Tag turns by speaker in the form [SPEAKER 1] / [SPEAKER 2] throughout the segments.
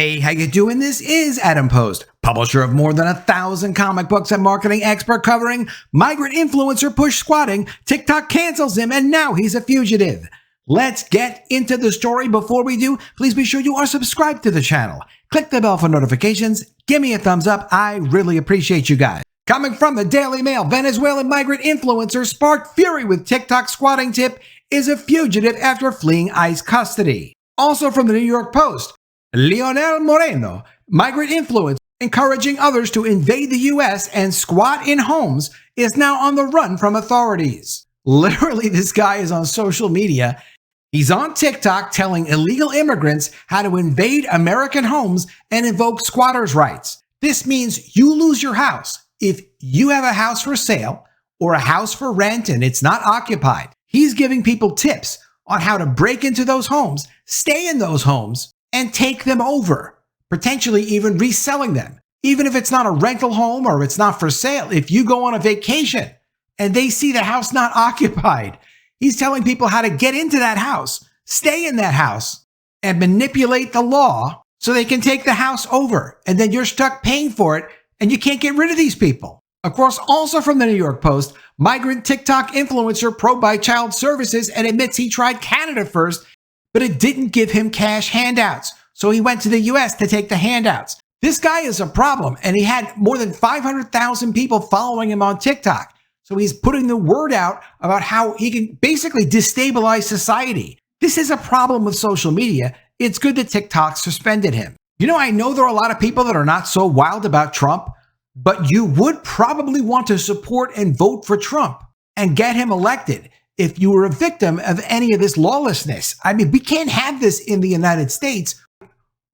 [SPEAKER 1] Hey, how you doing? This is Adam Post, publisher of more than 1,000 comic books and marketing expert covering migrant influencer push squatting. TikTok cancels him and now he's a fugitive. Let's get into the story. Before we do, please be sure you are subscribed to the channel. Click the bell for notifications. Give me a thumbs up. I really appreciate you guys. Coming from the Daily Mail, Venezuelan migrant influencer sparked fury with TikTok squatting tip, is a fugitive after fleeing ICE custody. Also from the New York Post, Leonel Moreno, migrant influencer encouraging others to invade the U.S. and squat in homes, is now on the run from authorities. Literally, this guy is on social media. He's on TikTok telling illegal immigrants how to invade American homes and invoke squatters' rights. This means you lose your house. If you have a house for sale or a house for rent and it's not occupied, he's giving people tips on how to break into those homes, stay in those homes, and take them over, potentially even reselling them. Even if it's not a rental home or it's not for sale, if you go on a vacation and they see the house not occupied, he's telling people how to get into that house, stay in that house, and manipulate the law so they can take the house over. And then you're stuck paying for it and you can't get rid of these people. Of course, also from the New York Post, migrant TikTok influencer probed by child services and admits he tried Canada first, but it didn't give him cash handouts. So he went to the US to take the handouts. This guy is a problem, and he had more than 500,000 people following him on TikTok. So he's putting the word out about how he can basically destabilize society. This is a problem with social media. It's good that TikTok suspended him. You know, I know there are a lot of people that are not so wild about Trump, but you would probably want to support and vote for Trump and get him elected if you were a victim of any of this lawlessness. I mean, we can't have this in the United States,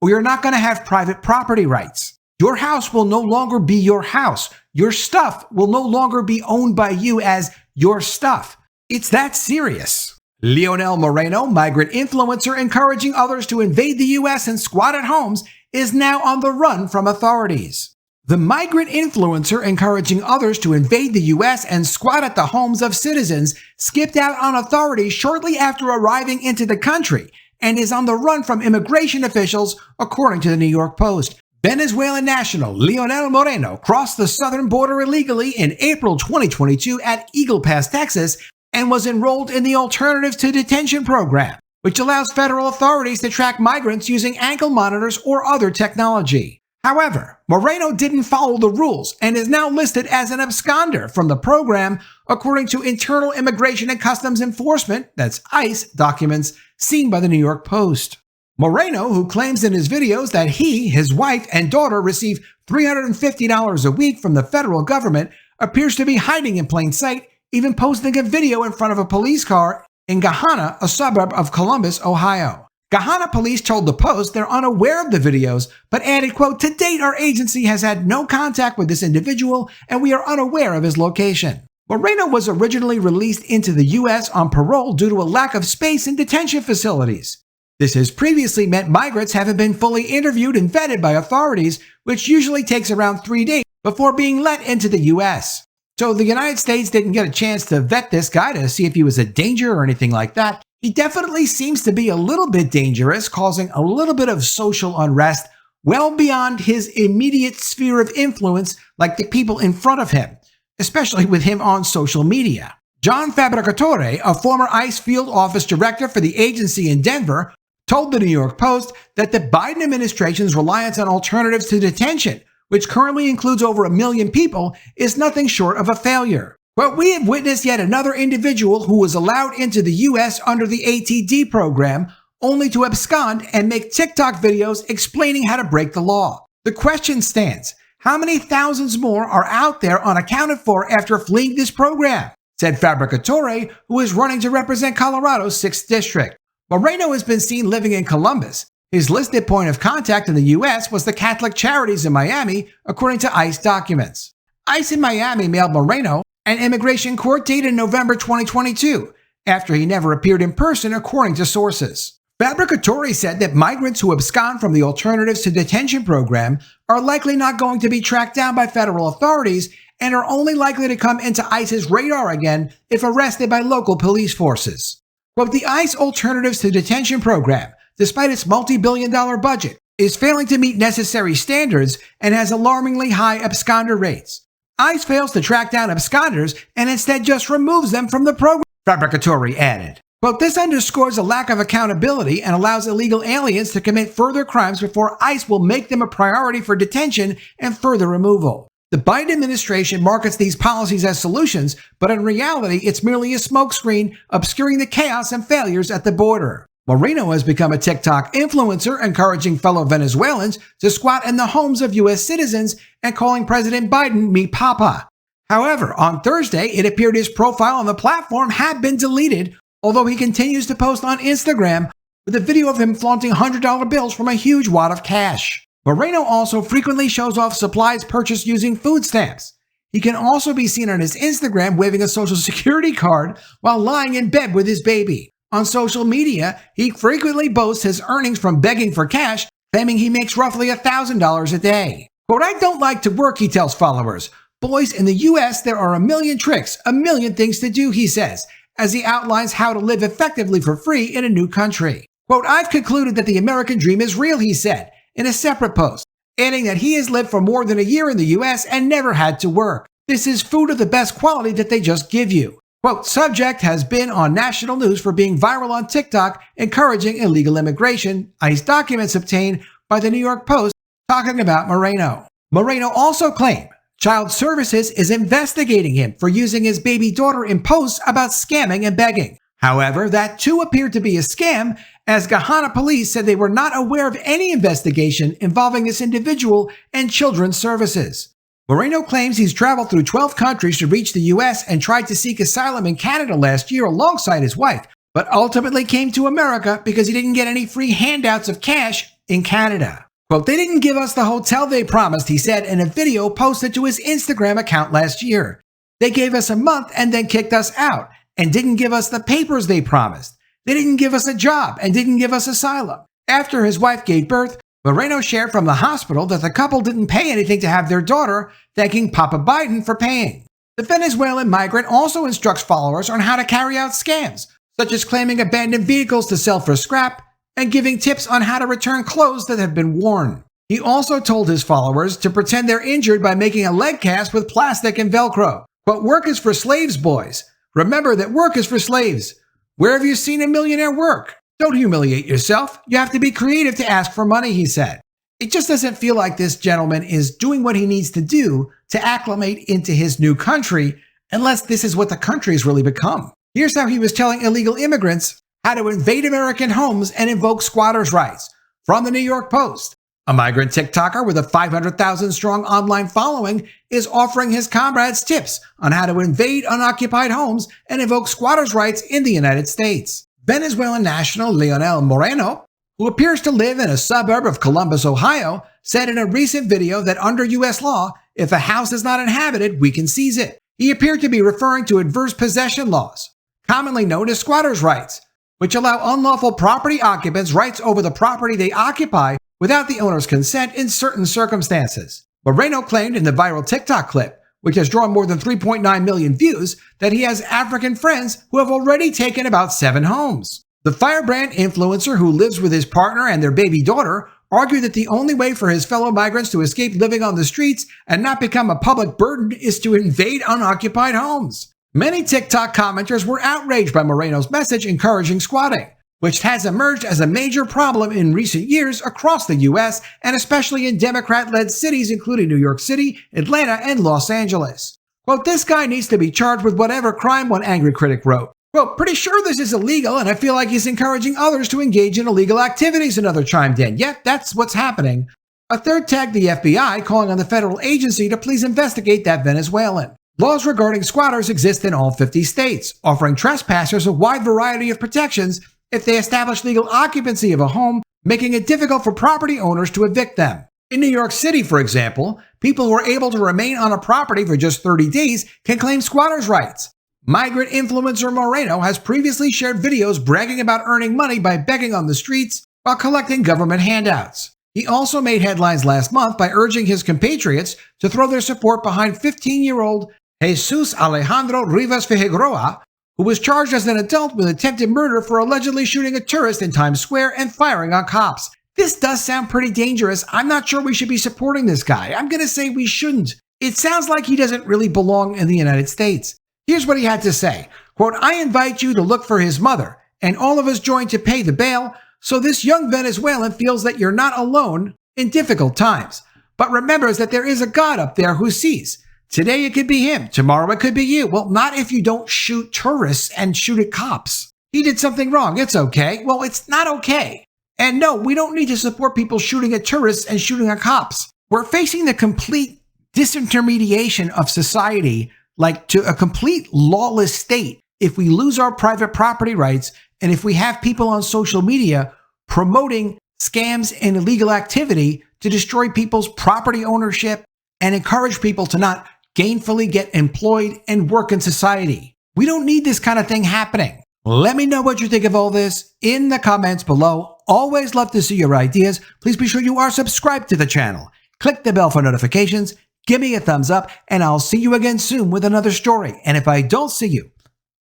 [SPEAKER 1] or you're not going to have private property rights. Your house will no longer be your house. Your stuff will no longer be owned by you as your stuff. It's that serious. Leonel Moreno, migrant influencer encouraging others to invade the U.S. and squat at homes, is now on the run from authorities. The migrant influencer encouraging others to invade the U.S. and squat at the homes of citizens skipped out on authorities shortly after arriving into the country and is on the run from immigration officials, according to the New York Post. Venezuelan national Leonel Moreno crossed the southern border illegally in April 2022 at Eagle Pass, Texas, and was enrolled in the Alternatives to Detention program, which allows federal authorities to track migrants using ankle monitors or other technology. However, Moreno didn't follow the rules and is now listed as an absconder from the program, according to Internal Immigration and Customs Enforcement, that's ICE, documents seen by the New York Post. Moreno, who claims in his videos that he, his wife, and daughter receive $350 a week from the federal government, appears to be hiding in plain sight, even posting a video in front of a police car in Gahanna, a suburb of Columbus, Ohio. Gahanna police told the Post they're unaware of the videos, but added, quote, "To date, our agency has had no contact with this individual and we are unaware of his location." Moreno was originally released into the U.S. on parole due to a lack of space in detention facilities. This has previously meant migrants haven't been fully interviewed and vetted by authorities, which usually takes around 3 days before being let into the U.S. So the United States didn't get a chance to vet this guy to see if he was a danger or anything like that. He definitely seems to be a little bit dangerous, causing a little bit of social unrest well beyond his immediate sphere of influence, like the people in front of him, especially with him on social media. John Fabricatore, a former ICE field office director for the agency in Denver, told the New York Post that the Biden administration's reliance on alternatives to detention, which currently includes over 1 million people, is nothing short of a failure. But we have witnessed yet another individual who was allowed into the U.S. under the ATD program, only to abscond and make TikTok videos explaining how to break the law. The question stands, how many thousands more are out there unaccounted for after fleeing this program? Said Fabricatore, who is running to represent Colorado's 6th District. Moreno has been seen living in Columbus. His listed point of contact in the U.S. was the Catholic Charities in Miami, according to ICE documents. ICE in Miami mailed Moreno an immigration court date in November 2022, after he never appeared in person, according to sources. Fabricatore said that migrants who abscond from the Alternatives to Detention program are likely not going to be tracked down by federal authorities and are only likely to come into ICE's radar again if arrested by local police forces. Quote, "The ICE Alternatives to Detention program, despite its multi-billion-dollar budget, is failing to meet necessary standards and has alarmingly high absconder rates. ICE fails to track down absconders and instead just removes them from the program, Fabricatory added. Quote, this underscores a lack of accountability and allows illegal aliens to commit further crimes before ICE will make them a priority for detention and further removal. The Biden administration markets these policies as solutions, but in reality, it's merely a smokescreen obscuring the chaos and failures at the border. Moreno has become a TikTok influencer, encouraging fellow Venezuelans to squat in the homes of U.S. citizens and calling President Biden "mi papa." However, on Thursday, it appeared his profile on the platform had been deleted, although he continues to post on Instagram with a video of him flaunting $100 bills from a huge wad of cash. Moreno also frequently shows off supplies purchased using food stamps. He can also be seen on his Instagram waving a Social Security card while lying in bed with his baby. On social media, he frequently boasts his earnings from begging for cash, claiming he makes roughly $1,000 a day. Quote, I don't like to work, he tells followers. Boys, in the US, there are a million tricks, a million things to do, he says, as he outlines how to live effectively for free in a new country. Quote, I've concluded that the American dream is real, he said, in a separate post, adding that he has lived for more than a year in the US and never had to work. This is food of the best quality that they just give you. Quote, subject has been on national news for being viral on TikTok, encouraging illegal immigration, ICE documents obtained by the New York Post, talking about Moreno. Moreno also claimed Child Services is investigating him for using his baby daughter in posts about scamming and begging. However, that too appeared to be a scam, as Gahanna police said they were not aware of any investigation involving this individual and children's services. Moreno claims he's traveled through 12 countries to reach the U.S. and tried to seek asylum in Canada last year alongside his wife, but ultimately came to America because he didn't get any free handouts of cash in Canada. Quote, they didn't give us the hotel they promised, he said in a video posted to his Instagram account last year. They gave us a month and then kicked us out and didn't give us the papers they promised. They didn't give us a job and didn't give us asylum. After his wife gave birth, Moreno shared from the hospital that the couple didn't pay anything to have their daughter, thanking Papa Biden for paying. The Venezuelan migrant also instructs followers on how to carry out scams, such as claiming abandoned vehicles to sell for scrap and giving tips on how to return clothes that have been worn. He also told his followers to pretend they're injured by making a leg cast with plastic and Velcro. But work is for slaves, boys. Remember that work is for slaves. Where have you seen a millionaire work? Don't humiliate yourself. You have to be creative to ask for money, he said. It just doesn't feel like this gentleman is doing what he needs to do to acclimate into his new country, unless this is what the country has really become. Here's how he was telling illegal immigrants how to invade American homes and invoke squatters' rights. From the New York Post, a migrant TikToker with a 500,000 strong online following is offering his comrades tips on how to invade unoccupied homes and invoke squatters' rights in the United States. Venezuelan national Leonel Moreno, who appears to live in a suburb of Columbus, Ohio, said in a recent video that under U.S. law, if a house is not inhabited, we can seize it. He appeared to be referring to adverse possession laws, commonly known as squatters' rights, which allow unlawful property occupants rights over the property they occupy without the owner's consent in certain circumstances. Moreno claimed in the viral TikTok clip, which has drawn more than 3.9 million views, that he has African friends who have already taken about 7 homes. The firebrand influencer, who lives with his partner and their baby daughter, argued that the only way for his fellow migrants to escape living on the streets and not become a public burden is to invade unoccupied homes. Many TikTok commenters were outraged by Moreno's message encouraging squatting, which has emerged as a major problem in recent years across the U.S. and especially in Democrat-led cities including New York City, Atlanta, and Los Angeles. Quote, this guy needs to be charged with whatever crime, one angry critic wrote. Quote, pretty sure this is illegal and I feel like he's encouraging others to engage in illegal activities, another chimed in. Yet that's what's happening. A third tagged the FBI, calling on the federal agency to please investigate that Venezuelan. Laws regarding squatters exist in all 50 states, offering trespassers a wide variety of protections if they establish legal occupancy of a home, making it difficult for property owners to evict them. In New York City, for example, people who are able to remain on a property for just 30 days can claim squatters' rights. Migrant influencer Moreno has previously shared videos bragging about earning money by begging on the streets while collecting government handouts. He also made headlines last month by urging his compatriots to throw their support behind 15-year-old Jesus Alejandro Rivas Figueroa, who was charged as an adult with attempted murder for allegedly shooting a tourist in Times Square and firing on cops. This does sound pretty dangerous. I'm not sure we should be supporting this guy. I'm going to say we shouldn't. It sounds like he doesn't really belong in the United States. Here's what he had to say. Quote, I invite you to look for his mother, and all of us join to pay the bail, so this young Venezuelan feels that you're not alone in difficult times, but remembers that there is a God up there who sees. Today it could be him, tomorrow it could be you. Well, not if you don't shoot tourists and shoot at cops. He did something wrong, it's okay. Well, it's not okay. And no, we don't need to support people shooting at tourists and shooting at cops. We're facing the complete disintermediation of society, like to a complete lawless state, if we lose our private property rights and if we have people on social media promoting scams and illegal activity to destroy people's property ownership and encourage people to not gainfully get employed and work in society. We don't need this kind of thing happening. Let me know what you think of all this in the comments below. Always love to see your ideas. Please be sure you are subscribed to the channel. Click the bell for notifications. Give me a thumbs up, and I'll see you again soon with another story. And if I don't see you,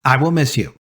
[SPEAKER 1] I will miss you.